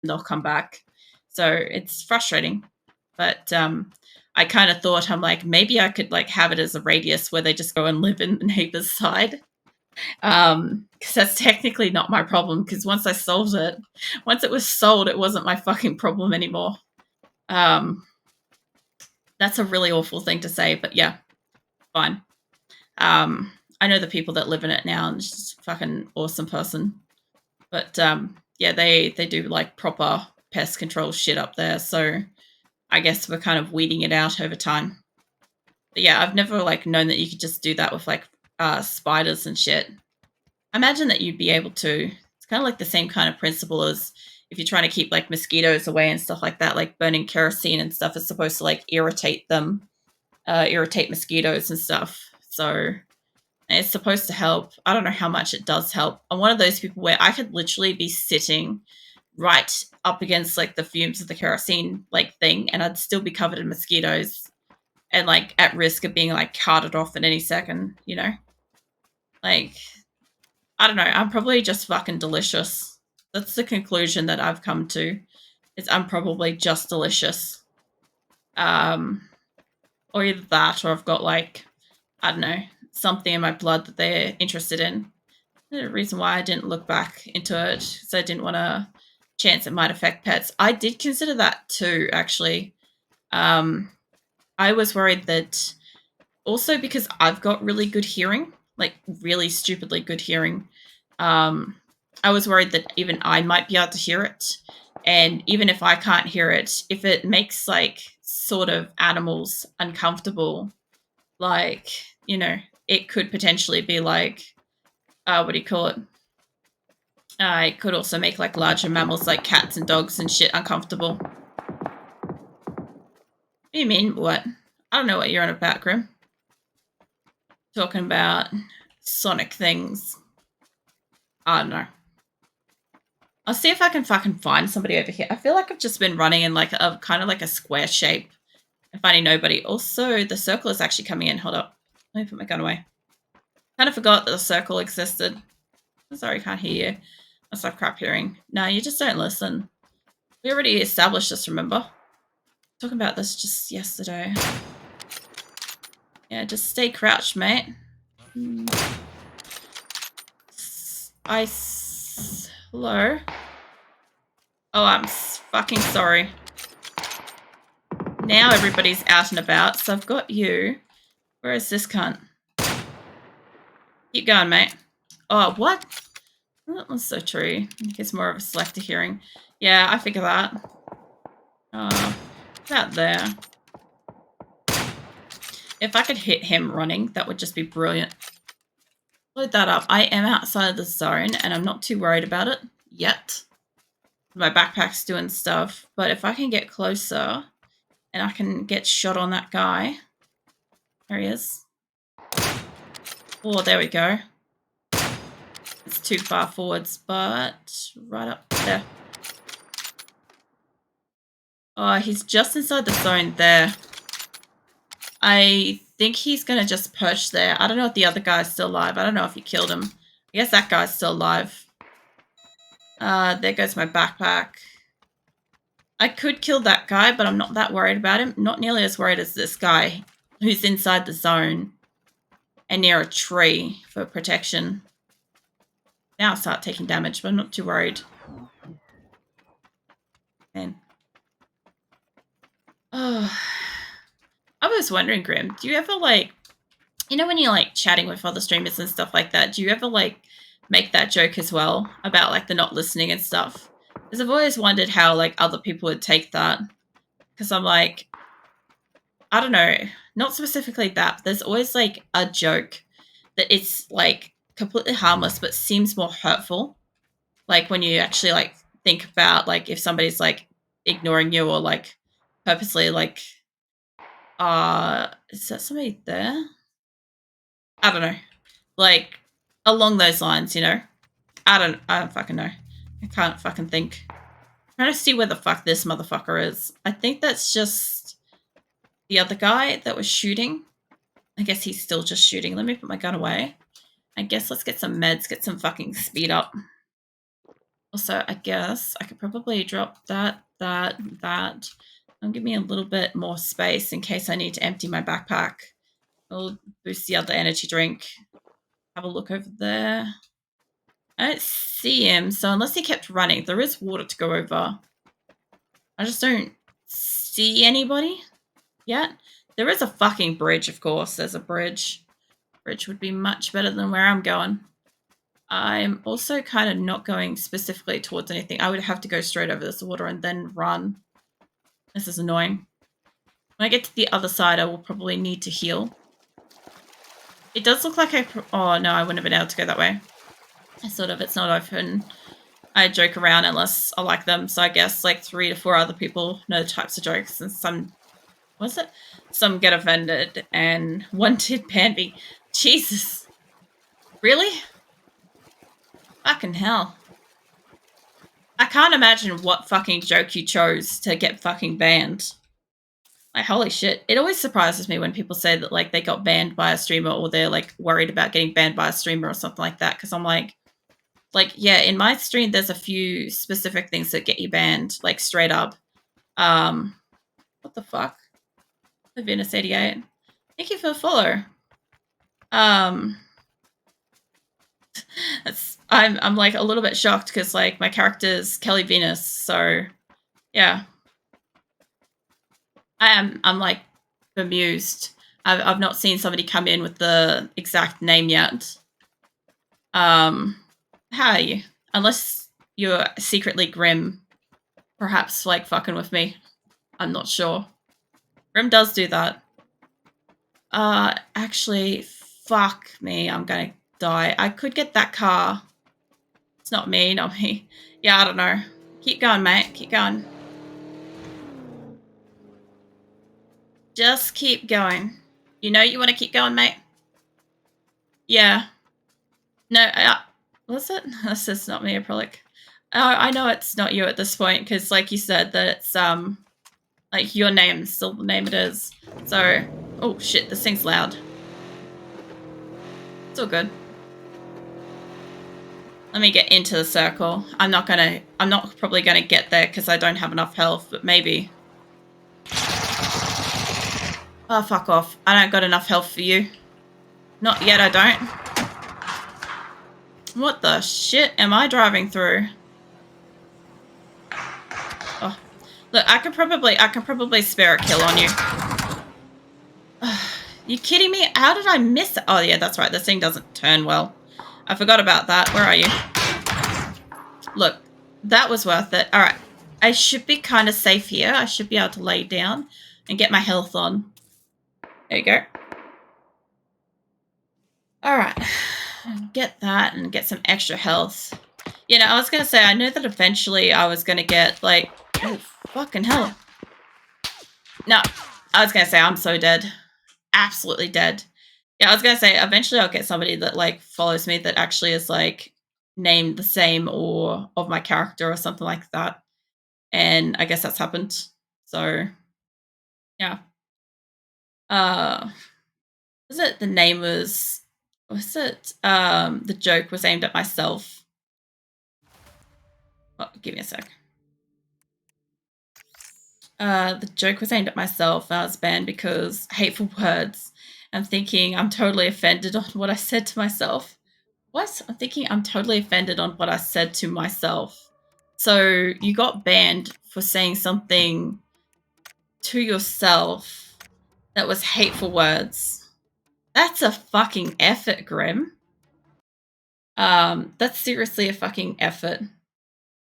they'll come back. So it's frustrating. But I kind of thought, I'm like, maybe I could like have it as a radius where they just go and live in the neighbor's side. Because that's technically not my problem, because once I solved it, once it was sold, it wasn't my fucking problem anymore. Um, that's a really awful thing to say, but yeah, fine. I know the people that live in it now, and it's just a fucking awesome person. But yeah, they do like proper pest control shit up there, so I guess we're kind of weeding it out over time. But yeah, I've never like known that you could just do that with like spiders and shit. I imagine that you'd be able to. It's kind of like the same kind of principle as if you're trying to keep like mosquitoes away and stuff like that. Like burning kerosene and stuff is supposed to like irritate them, irritate mosquitoes and stuff. So it's supposed to help. I don't know how much it does help. I'm one of those people where I could literally be sitting right up against like the fumes of the kerosene like thing, and I'd still be covered in mosquitoes and like at risk of being like carted off at any second. You know, like I don't know. I'm probably just fucking delicious. That's the conclusion that I've come to. Is I'm probably just delicious. Um, or either that, or I've got like I don't know something in my blood that they're interested in. The reason why I didn't look back into it is I didn't want to chance it might affect pets. I did consider that too, actually. Um, I was worried that also because I've got really good hearing, like really stupidly good hearing. Um, I was worried that even I might be able to hear it, and even if I can't hear it, if it makes like sort of animals uncomfortable, like it could potentially be like what do you call it? It could also make like larger mammals like cats and dogs and shit uncomfortable. What do you mean? What? I don't know what you're on about, Grim. Talking about Sonic things. I don't know. I'll see if I can fucking find somebody over here. I feel like I've just been running in like a kind of like a square shape and finding nobody. Also, the circle is actually coming in. Hold up. Let me put my gun away. Kind of forgot that the circle existed. I'm sorry, I can't hear you. That's like crap hearing. No, you just don't listen. We already established this, remember? Talking about this just yesterday. Yeah, just stay crouched, mate. Hello? Oh, I'm fucking sorry. Now everybody's out and about, so I've got you. Where is this cunt? Keep going, mate. Oh, what? That was so true. I think it's more of a selective hearing. Yeah, I figure that. About there. If I could hit him running, that would just be brilliant. Load that up. I am outside of the zone, and I'm not too worried about it yet. My backpack's doing stuff, but if I can get closer and I can get shot on that guy. There he is. Oh, there we go. It's too far forwards, but right up there. Oh, he's just inside the zone there. I think he's going to just perch there. I don't know if the other guy's still alive. I don't know if he killed him. I guess that guy's still alive. There goes my backpack. I could kill that guy, but I'm not that worried about him. Not nearly as worried as this guy who's inside the zone and near a tree for protection. Now I start taking damage, but I'm not too worried. Man. Oh. I was wondering, Grim, do you ever like, when you're like chatting with other streamers and stuff like that, do you ever like make that joke as well about like the not listening and stuff? Because I've always wondered how like other people would take that. Because I'm like, I don't know, not specifically that, but there's always like a joke that it's like completely harmless but seems more hurtful. Like when you actually like think about like if somebody's like ignoring you or like purposely like is that somebody there? I don't know. Like along those lines, I don't fucking know. I can't fucking think. I'm trying to see where the fuck this motherfucker is. I think that's just the other guy that was shooting. I guess he's still just shooting. Let me put my gun away. I guess let's get some meds, get some fucking speed up. Also, I guess I could probably drop that. And give me a little bit more space in case I need to empty my backpack. I'll boost the other energy drink. Have a look over there. I don't see him, so unless he kept running, there is water to go over. I just don't see anybody yet. There is a fucking bridge, of course. There's a bridge. Bridge would be much better than where I'm going. I'm also kind of not going specifically towards anything. I would have to go straight over this water and then run. This is annoying. When I get to the other side, I will probably need to heal. It does look like oh, no, I wouldn't have been able to go that way. It's not open. I joke around unless I like them. So I guess like 3 to 4 other people know the types of jokes, and some get offended, and one did ban me. Jesus. Really? Fucking hell. I can't imagine what fucking joke you chose to get fucking banned. Like, holy shit. It always surprises me when people say that, like, they got banned by a streamer or they're, like, worried about getting banned by a streamer or something like that. Because I'm like, yeah, in my stream, there's a few specific things that get you banned, like, straight up. What the fuck? The Venus88. Thank you for the follow. I'm like a little bit shocked because like my character's Kelly Venus, so yeah. I'm like bemused. I've not seen somebody come in with the exact name yet. How are you? Unless you're secretly Grim, perhaps like fucking with me. I'm not sure. Grim does do that. Actually, fuck me. I'm gonna die. I could get that car. It's not me. Yeah, I don't know. Keep going, mate. Keep going. Just keep going. You know you want to keep going, mate? Yeah. No, was it? This is not me, Aprilic. I know it's not you at this point, because like you said, that it's, like your name is still the name it is. So, oh shit, this thing's loud. It's all good. Let me get into the circle. I'm not probably gonna get there because I don't have enough health, but maybe. Oh, fuck off. I don't got enough health for you. Not yet, I don't. What the shit am I driving through? Oh. Look, I can probably spare a kill on you. You kidding me? How did I miss it? Oh, yeah, that's right. This thing doesn't turn well. I forgot about that. Where are you? Look, that was worth it. All right. I should be kind of safe here. I should be able to lay down and get my health on. There you go. All right. Get that and get some extra health. You know, I was going to say, I knew that eventually I was going to get, like... Oh, fucking hell. No, I was going to say, I'm so dead. Absolutely dead. Yeah, I was going to say, eventually I'll get somebody that, like, follows me that actually is, like, named the same or of my character or something like that. And I guess that's happened. So, yeah. Was it the name was it the joke was aimed at myself? Oh, give me a sec. The joke was aimed at myself. I was banned because hateful words. I'm thinking I'm totally offended on what I said to myself. What? I'm thinking I'm totally offended on what I said to myself. So you got banned for saying something to yourself that was hateful words. That's a fucking effort, Grim. That's seriously a fucking effort.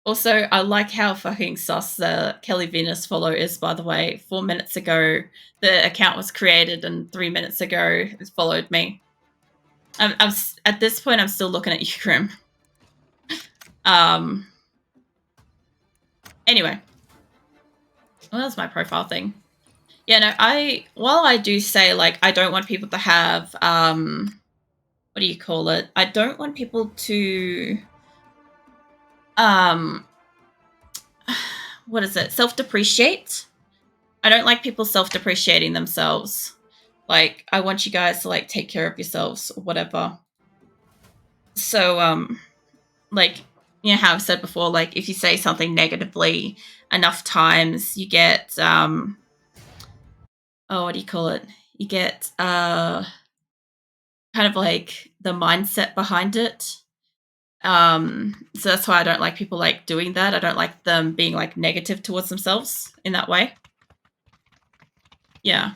Also, I like how fucking sus the Kelly Venus follow is, by the way. 4 minutes ago, the account was created, and 3 minutes ago, it followed me. I'm at this point, I'm still looking at you, Grim. Anyway. Well, that's my profile thing. Yeah, no, while I do say, like, I don't want people to have, what do you call it? I don't want people to, what is it? Self-depreciate. I don't like people self-depreciating themselves. Like, I want you guys to, like, take care of yourselves or whatever. So, like, you know how I've said before, like if you say something negatively enough times, you get oh, what do you call it? You get kind of like the mindset behind it. So that's why I don't like people like doing that. I don't like them being like negative towards themselves in that way. Yeah.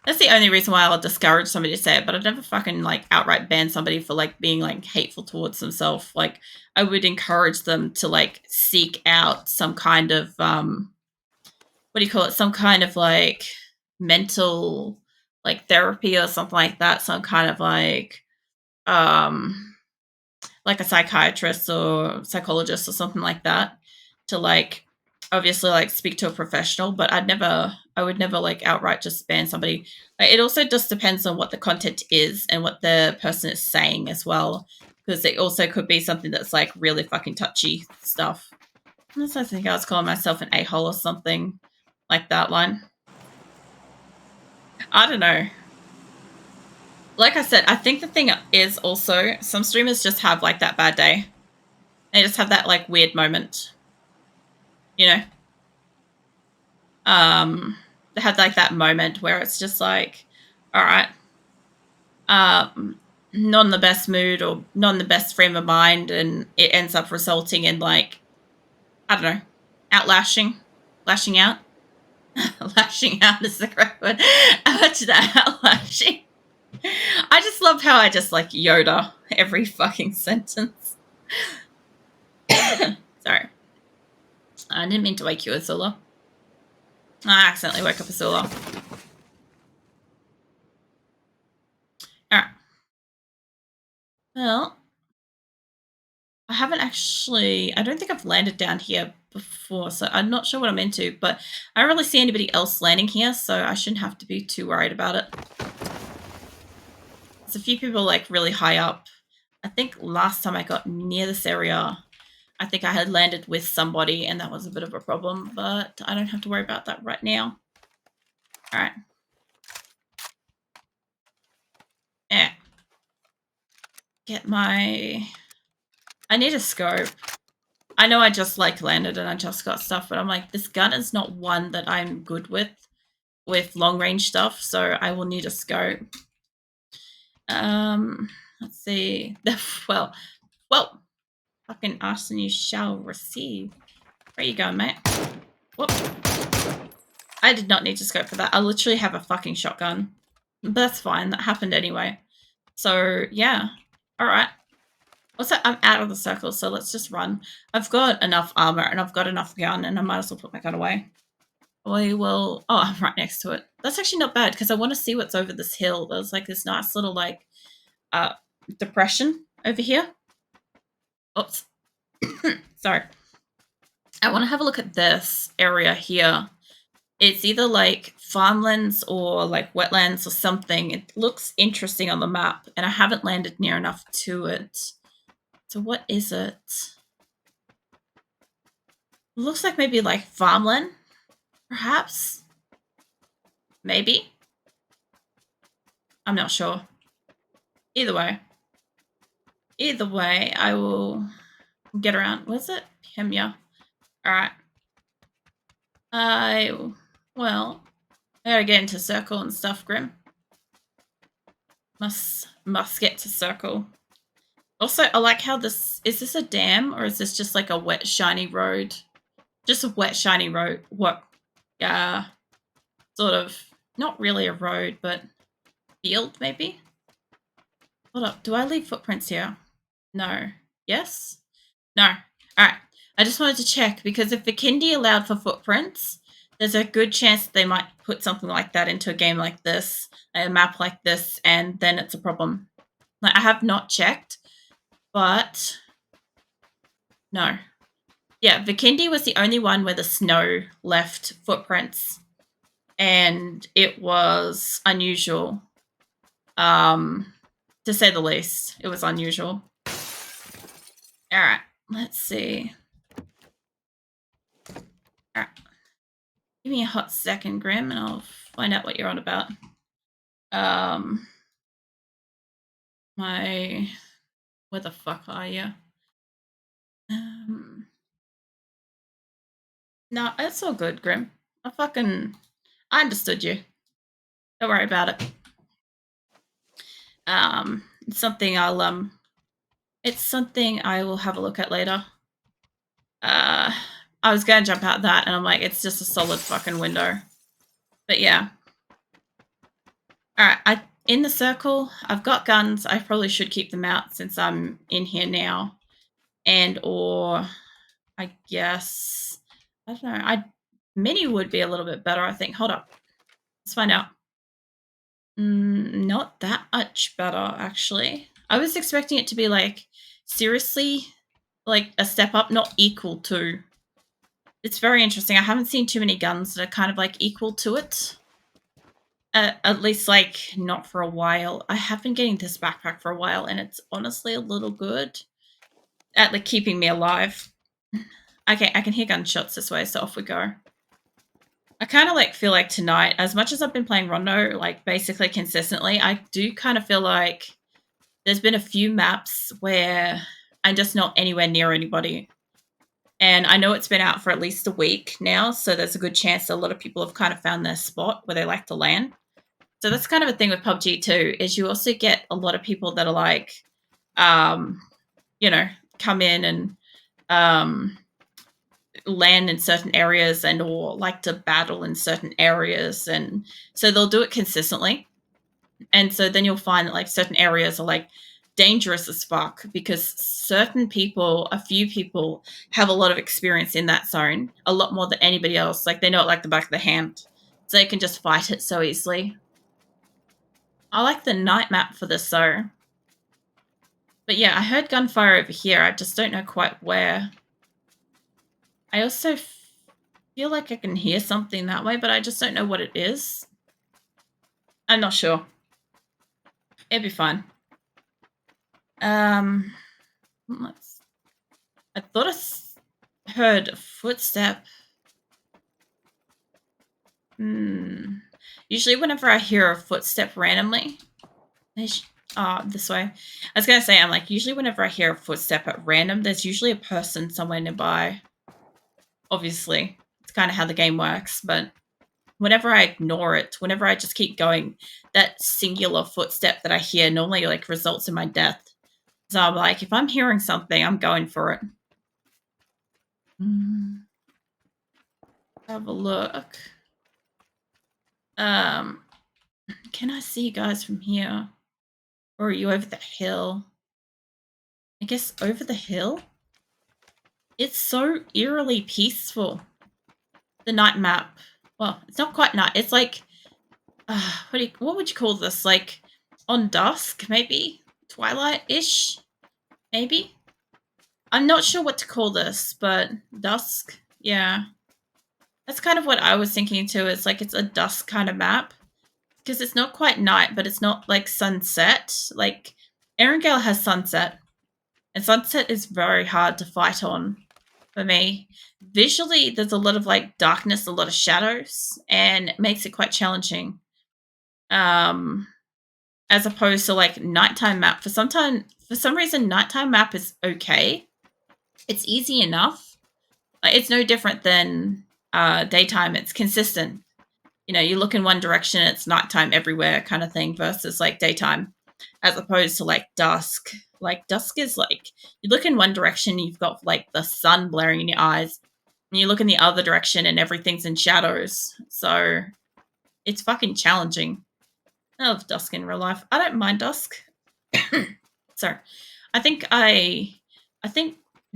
That's the only reason why I'll discourage somebody to say it, but I'd never fucking like outright ban somebody for like being like hateful towards themselves. Like I would encourage them to like seek out some kind of what do you call it? Some kind of like mental like therapy or something like that. Some kind of um like a psychiatrist or psychologist or something like that to like obviously like speak to a professional, but I would never like outright just ban somebody. Like, it also just depends on what the content is and what the person is saying as well, because it also could be something that's like really fucking touchy stuff. Unless I think I was calling myself an a-hole or something like that line. I don't know. Like I said, I think the thing is also some streamers just have like that bad day. They just have that like weird moment, you know. They had like that moment where it's just like, all right, not in the best mood or not in the best frame of mind, and it ends up resulting in like, I don't know, outlashing, lashing out. Lashing out is the correct word. To that outlashing. I just love how I just like Yoda every fucking sentence. Sorry. I didn't mean to wake you, Azula. I accidentally woke up Azula. Alright. Well, I don't think I've landed down here before, so I'm not sure what I'm into, but I don't really see anybody else landing here, so I shouldn't have to be too worried about it. There's a few people like really high up. I think last time I got near this area, I think I had landed with somebody and that was a bit of a problem, but I don't have to worry about that right now. All right. Yeah. I need a scope. I know I just like landed and I just got stuff, but I'm like, this gun is not one that I'm good with long range stuff, so I will need a scope. Let's see. Well, fucking ask and you shall receive. Where you going, mate? Whoop. I did not need to scope for that. I literally have a fucking shotgun. But that's fine. That happened anyway. So, yeah. Alright. Also, I'm out of the circle, so let's just run. I've got enough armor and I've got enough gun, and I might as well put my gun away. We will... Oh, I'm right next to it. That's actually not bad, because I want to see what's over this hill. There's, like, this nice little, like, depression over here. Oops. Sorry. I want to have a look at this area here. It's either like farmlands or like wetlands or something. It looks interesting on the map, and I haven't landed near enough to it. So what is it? It looks like maybe like farmland, perhaps? Maybe? I'm not sure. Either way. Either way, I will get around. Was it? Pemia. Alright. Well, I gotta get into circle and stuff, Grim. Must get to circle. Also, I like how is this a dam or is this just like a wet, shiny road? Just a wet, shiny road. What? Sort of, not really a road, but field maybe? Hold up, do I leave footprints here? No. Yes? No. Alright. I just wanted to check because if Vikindi allowed for footprints, there's a good chance that they might put something like that into a game like this, a map like this, and then it's a problem. Like, I have not checked, but no. Yeah, Vikindi was the only one where the snow left footprints, and it was unusual. To say the least, it was unusual. All right, let's see. All right, give me a hot second, Grim, and I'll find out what you're on about. Where the fuck are you? Um, no, it's all good, Grim. I understood you. Don't worry about it. It's something I will have a look at later. Uh, I was gonna jump out that, and I'm like, it's just a solid fucking window. But yeah. All right, in the circle. I've got guns. I probably should keep them out since I'm in here now, and or I guess I don't know. I mini would be a little bit better. I think. Hold up. Let's find out. Not that much better, actually. I was expecting it to be like seriously, like a step up, not equal to. It's very interesting. I haven't seen too many guns that are kind of like equal to it. At least like not for a while. I have been getting this backpack for a while, and it's honestly a little good at like keeping me alive. Okay, I can hear gunshots this way, so off we go. I kind of like feel like tonight, as much as I've been playing Rondo like basically consistently, I do kind of feel like there's been a few maps where I'm just not anywhere near anybody. And I know it's been out for at least a week now, so there's a good chance that a lot of people have kind of found their spot where they like to land. So that's kind of a thing with PUBG too, is you also get a lot of people that are like, um, you know, come in and land in certain areas and or like to battle in certain areas, and so they'll do it consistently. And so then you'll find that like certain areas are like dangerous as fuck because certain people, a few people, have a lot of experience in that zone, a lot more than anybody else. Like they know it like the back of their hand, so they can just fight it so easily. I like the night map for this though. But yeah, I heard gunfire over here. I just don't know quite where. I also feel like I can hear something that way, but I just don't know what it is. I'm not sure. It'd be fine. I thought I heard a footstep. Usually whenever I hear a footstep randomly, this way. I was going to say, I'm like, usually whenever I hear a footstep at random, there's usually a person somewhere nearby. Obviously, it's kind of how the game works, but whenever I ignore it, whenever I just keep going, that singular footstep that I hear normally like results in my death. So I'm like, if I'm hearing something, I'm going for it. Have a look. Can I see you guys from here? Or are you over the hill? I guess over the hill? It's so eerily peaceful. The night map. Well, it's not quite night. It's like, what would you call this? Like, on dusk, maybe? Twilight-ish? Maybe? I'm not sure what to call this, but dusk? Yeah. That's kind of what I was thinking too. It's like it's a dusk kind of map. Because it's not quite night, but it's not like sunset. Like, Erangel has sunset. And sunset is very hard to fight on for me. Visually, there's a lot of like darkness, a lot of shadows, and it makes it quite challenging. As opposed to like nighttime map. For some reason, nighttime map is okay. It's easy enough. It's no different than daytime. It's consistent. You know, you look in one direction, it's nighttime everywhere kind of thing versus like daytime, as opposed to like dusk. Like dusk is like you look in one direction, you've got like the sun blaring in your eyes, and you look in the other direction and everything's in shadows. So it's fucking challenging. I love dusk in real life. I don't mind dusk. So I think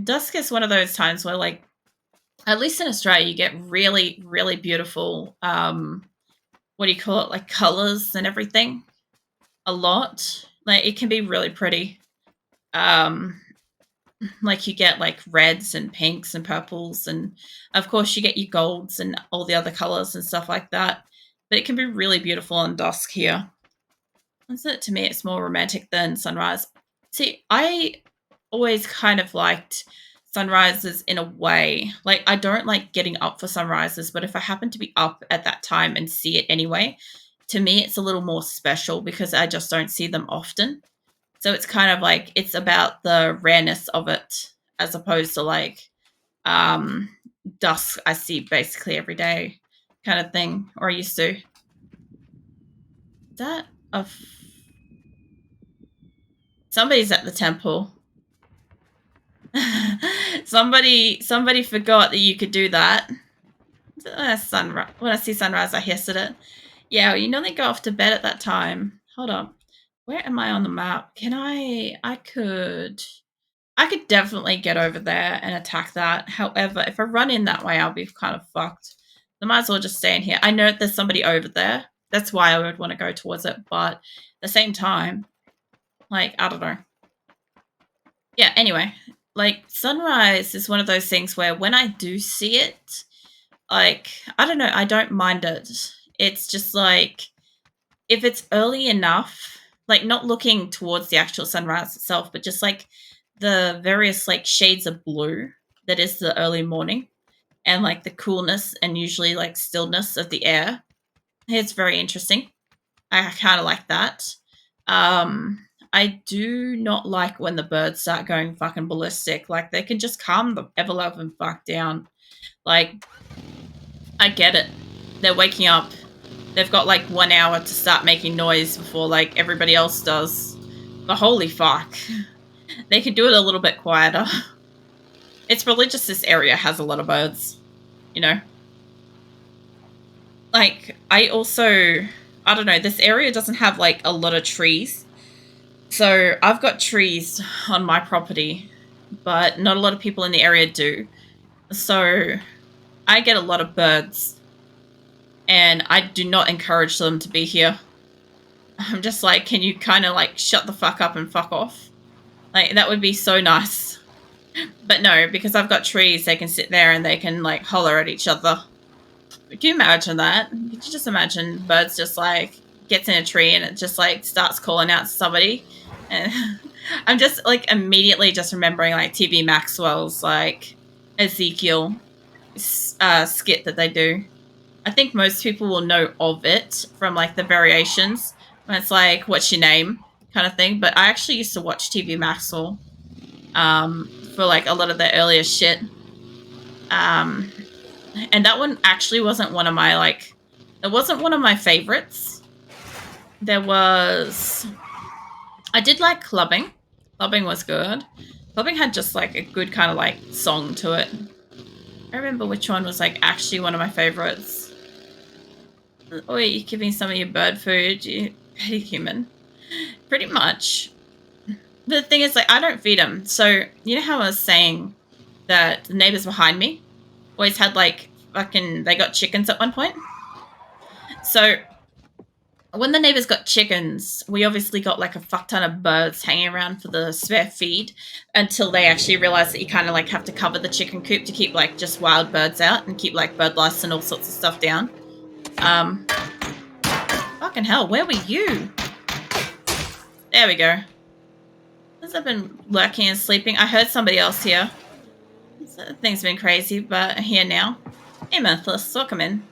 dusk is one of those times where like at least in Australia you get really, really beautiful what do you call it? Like colors and everything. A lot. Like it can be really pretty. Like you get like reds and pinks and purples, and of course you get your golds and all the other colors and stuff like that. But it can be really beautiful on dusk here. So to me, it's more romantic than sunrise. See, I always kind of liked sunrises in a way. Like I don't like getting up for sunrises, but if I happen to be up at that time and see it anyway, to me it's a little more special because I just don't see them often. So it's kind of like it's about the rareness of it as opposed to like dusk I see basically every day kind of thing, or I used to. Is that somebody's at the temple. somebody forgot that you could do that. Sunrise. When I see sunrise, I hiss at it. Yeah, well, you normally go off to bed at that time. Hold up. Where am I on the map? Can I could definitely get over there and attack that. However, if I run in that way, I'll be kind of fucked. I might as well just stay in here. I know there's somebody over there. That's why I would want to go towards it. But at the same time, like, I don't know. Yeah, anyway. Like, sunrise is one of those things where when I do see it, like, I don't know, I don't mind it. It's just like, if it's early enough, like not looking towards the actual sunrise itself, but just like the various like shades of blue that is the early morning and like the coolness and usually like stillness of the air. It's very interesting. I kind of like that. I do not like when the birds start going fucking ballistic. Like they can just calm the ever loving fuck down. Like, I get it. They're waking up. They've got like 1 hour to start making noise before like everybody else does. But holy fuck. They could do it a little bit quieter. It's probably just this area has a lot of birds, you know? Like, I don't know, this area doesn't have like a lot of trees. So I've got trees on my property, but not a lot of people in the area do. So I get a lot of birds, and I do not encourage them to be here. I'm just like, can you kind of like shut the fuck up and fuck off? Like, that would be so nice. But no, because I've got trees, they can sit there and they can like holler at each other. Can you imagine that? Could you just imagine birds just like gets in a tree and it just like starts calling out to somebody? And I'm just like immediately just remembering like TV Maxwell's like Ezekiel skit that they do. I think most people will know of it from like the variations when it's like, what's your name kind of thing. But I actually used to watch TV Maxwell for like a lot of the earlier shit. And that one actually wasn't one of my like, it wasn't one of my favorites. I did like Clubbing. Clubbing was good. Clubbing had just like a good kind of like song to it. I remember which one was like actually one of my favorites. Oh, you're giving some of your bird food, you petty human. Pretty much. But the thing is, like, I don't feed them. So, you know how I was saying that the neighbors behind me always had like they got chickens at one point? So when the neighbors got chickens, we obviously got like a fuck ton of birds hanging around for the spare feed until they actually realized that you kind of like have to cover the chicken coop to keep like just wild birds out and keep like bird lice and all sorts of stuff down. Fucking hell, where were you? There we go. Has I been lurking and sleeping? I heard somebody else here. Things been crazy, but I'm here now. Hey, Menthless, welcome in.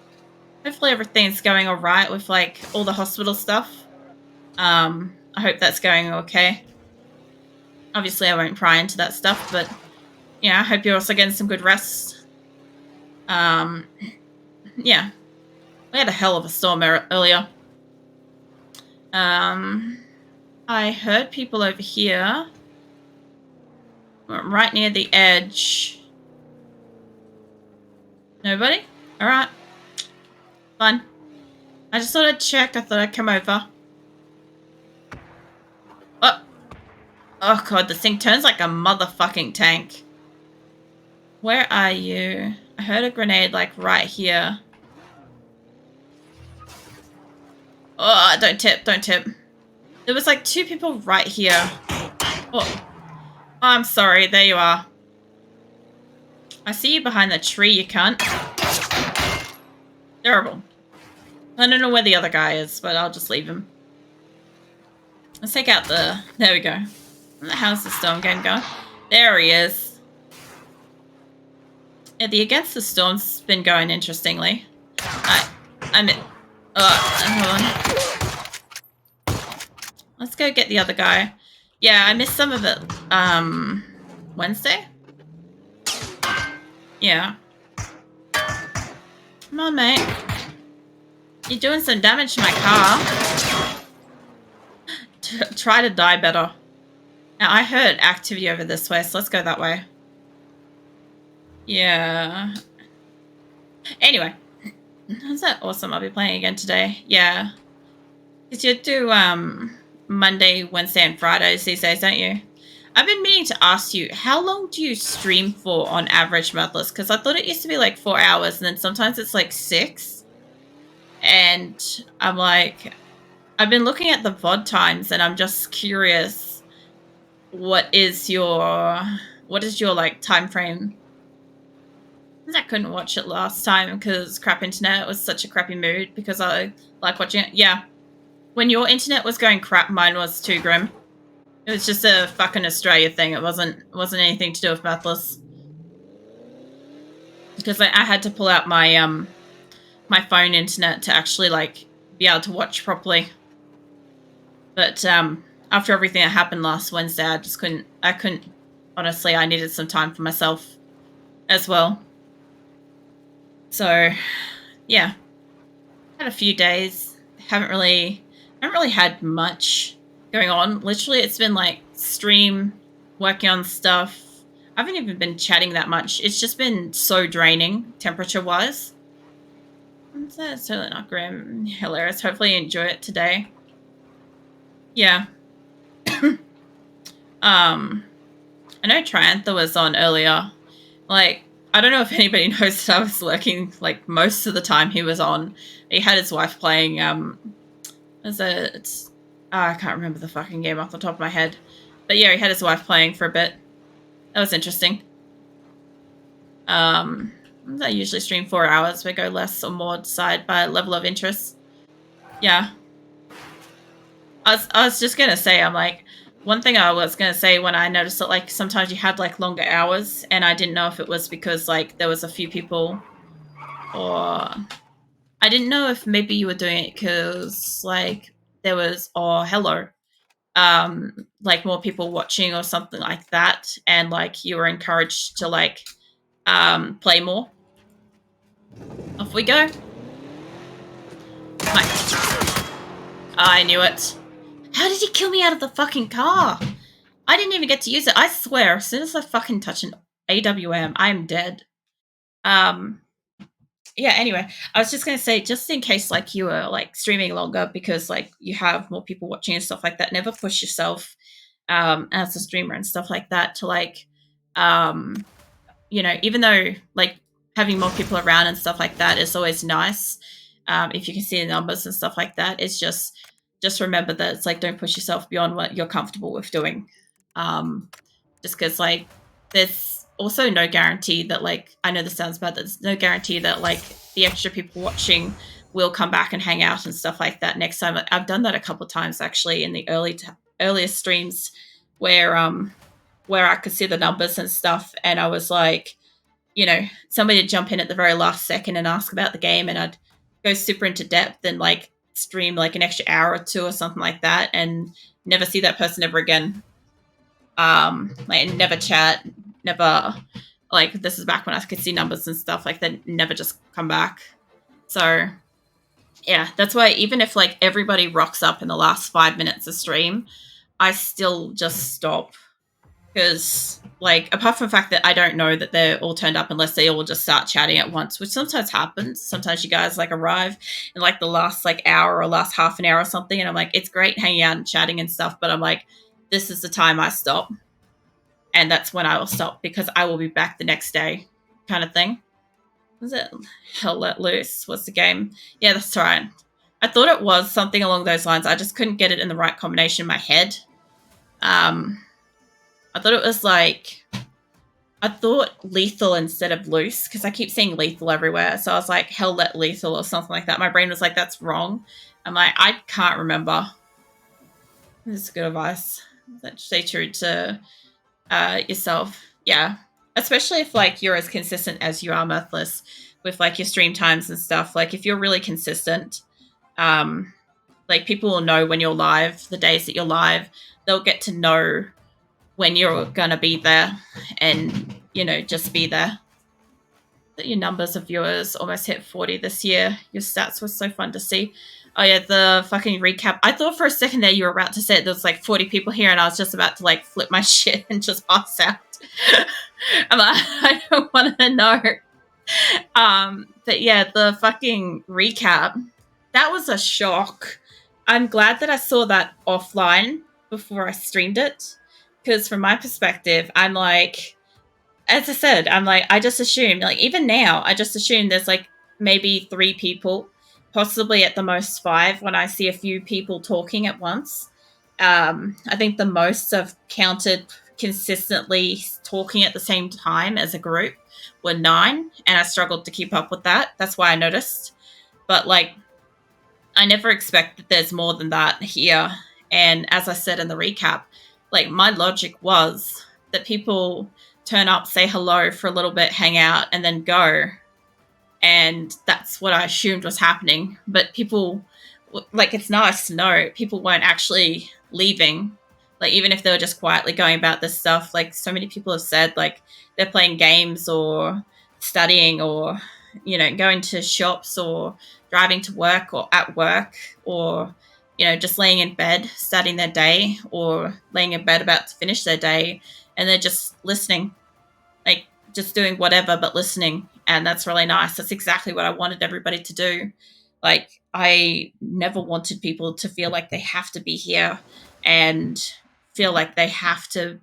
Hopefully everything's going all right with like all the hospital stuff. I hope that's going okay. Obviously, I won't pry into that stuff, but yeah, I hope you're also getting some good rest. Yeah, we had a hell of a storm earlier. I heard people over here, right near the edge. Nobody? All right. Fun. I just thought I'd check. I thought I'd come over. Oh god, this thing turns like a motherfucking tank. Where are you? I heard a grenade like right here. Oh, don't tip, don't tip. There was like 2 people right here. Oh, I'm sorry, there you are. I see you behind the tree, you cunt. Terrible. I don't know where the other guy is, but I'll just leave him. Let's take out the... There we go. How's the storm game going? There he is. Yeah, the Against the Storm's been going interestingly. Hold on. Let's go get the other guy. Yeah, I missed some of it. Wednesday? Yeah. Come on, mate. You're doing some damage to my car. Try to die better. Now, I heard activity over this way, so let's go that way. Yeah. Anyway. Is that awesome? I'll be playing again today. Yeah. Because you do Monday, Wednesday, and Fridays these days, don't you? I've been meaning to ask you, how long do you stream for on average, Mirthless? Because I thought it used to be like 4 hours, and then sometimes it's like 6. And I'm like, I've been looking at the VOD times, and I'm just curious, what is your like time frame? I couldn't watch it last time because crap internet. It was such a crappy mood because I like watching it. Yeah. When your internet was going crap, mine was too, Grim. It was just a fucking Australia thing. It wasn't anything to do with Mathless. Because I had to pull out my my phone internet to actually like be able to watch properly. But after everything that happened last Wednesday, I just couldn't. Honestly, I needed some time for myself as well. So, yeah, had a few days. Haven't really had much going on. Literally, it's been like stream, working on stuff. I haven't even been chatting that much. It's just been so draining, temperature-wise. It's totally not grim. Hilarious. Hopefully you enjoy it today. Yeah. I know Triantha was on earlier. Like, I don't know if anybody knows that I was lurking, like, most of the time he was on. He had his wife playing, I can't remember the fucking game off the top of my head. But yeah, he had his wife playing for a bit. That was interesting. I usually stream 4 hours. We go less or more decide by level of interest. Yeah. I was just gonna say, I'm like, one thing I was gonna say when I noticed that like sometimes you had like longer hours, and I didn't know if it was because like there was a few people, or I didn't know if maybe you were doing it because like there was, or hello, like more people watching or something like that, and like you were encouraged to like play more. Off we go. I knew it. How did he kill me out of the fucking car? I didn't even get to use it. I swear, as soon as I fucking touch an AWM, I'm dead. Yeah, anyway, I was just going to say, just in case, like, you were, like, streaming longer because, like, you have more people watching and stuff like that, never push yourself as a streamer and stuff like that to, like, you know, even though, like, having more people around and stuff like that is always nice, if you can see the numbers and stuff like that, it's just remember that it's, like, don't push yourself beyond what you're comfortable with doing. Just because, like, there's also no guarantee that, like, I know this sounds bad, there's no guarantee that, like, the extra people watching will come back and hang out and stuff like that next time. I've done that a couple of times, actually, in the earliest streams where I could see the numbers and stuff, and I was like, you know, somebody would jump in at the very last second and ask about the game, and I'd go super into depth and, like, stream, like, an extra hour or two or something like that, and never see that person ever again. Like, never chat, never, like, this is back when I could see numbers and stuff like that, never just come back. So yeah, that's why even if like everybody rocks up in the last 5 minutes of stream, I still just stop, because like, apart from the fact that I don't know that they're all turned up unless they all just start chatting at once, which sometimes happens. Sometimes you guys like arrive in like the last like hour or last half an hour or something, and I'm like, it's great hanging out and chatting and stuff, but I'm like, this is the time I stop. And that's when I will stop, because I will be back the next day, kind of thing. Was it Hell Let Loose? What's the game? Yeah, that's right. I thought it was something along those lines. I just couldn't get it in the right combination in my head. I thought it was like, I thought lethal instead of loose, because I keep seeing lethal everywhere. So I was like, Hell Let Lethal or something like that. My brain was like, that's wrong. I'm like, I can't remember. This is good advice. Stay true to yourself. Yeah. Especially if like you're as consistent as you are, Mirthless, with like your stream times and stuff. Like if you're really consistent, like people will know when you're live, the days that you're live, they'll get to know when you're gonna be there, and you know, just be there. that your numbers of viewers almost hit 40 this year. Your stats were so fun to see. Oh yeah, the fucking recap. I thought for a second there you were about to say there was like 40 people here, and I was just about to like flip my shit and just pass out. I'm like, I don't want to know. But yeah, the fucking recap. That was a shock. I'm glad that I saw that offline before I streamed it, because from my perspective, I'm like, as I said, I'm like, I just assume, like, even now, I just assume there's like maybe 3 people, possibly at the most 5 when I see a few people talking at once. I think the most I've counted consistently talking at the same time as a group were 9, and I struggled to keep up with that. That's why I noticed. But like, I never expect that there's more than that here. And as I said in the recap, like my logic was that people turn up, say hello for a little bit, hang out, and then go. And that's what I assumed was happening. But people, like, it's nice to know people weren't actually leaving. Like, even if they were just quietly going about this stuff, like, so many people have said, like, they're playing games or studying or, going to shops or driving to work or at work or, just laying in bed, starting their day or laying in bed about to finish their day. And they're just listening, like just doing whatever but listening, and that's really nice. That's exactly what I wanted everybody to do. Like, I never wanted people to feel like they have to be here and feel like they have to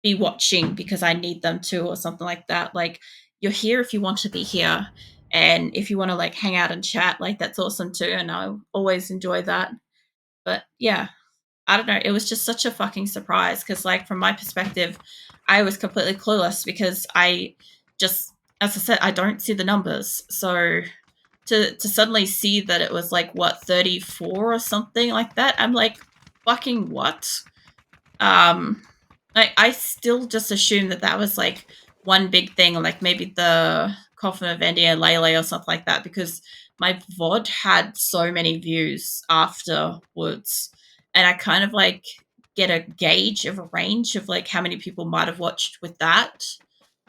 be watching because I need them to or something like that. Like, you're here if you want to be here, and if you want to like hang out and chat, like that's awesome too, and I always enjoy that. But yeah, I don't know. It was just such a fucking surprise because, like, from my perspective, I was completely clueless because I just, as I said, I don't see the numbers. So to suddenly see that it was like what 34 or something like that, I'm like, fucking what? Um, I still just assumed that that was like one big thing, or like maybe the Coffin of Andy and Lele or something like that, because my VOD had so many views afterwards, and I kind of like get a gauge of a range of like how many people might have watched with that,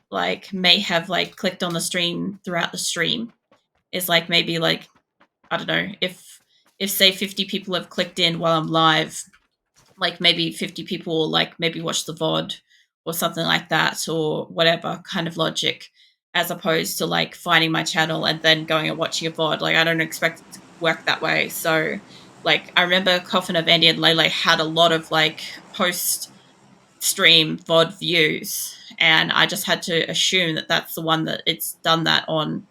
like may have like clicked on the stream throughout the stream. Is like maybe like, I don't know, if say 50 people have clicked in while I'm live, like maybe 50 people will like maybe watch the VOD or something like that, or whatever kind of logic, as opposed to like finding my channel and then going and watching a VOD. Like, I don't expect it to work that way. So like, I remember Coffin of Andy and Lele had a lot of like post stream VOD views, and I just had to assume that that's the one that it's done that on.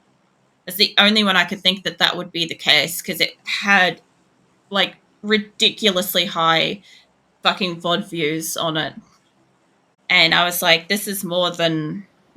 It's the only one I could think that that would be the case, because it had like ridiculously high fucking VOD views on it. And I was like, this is more than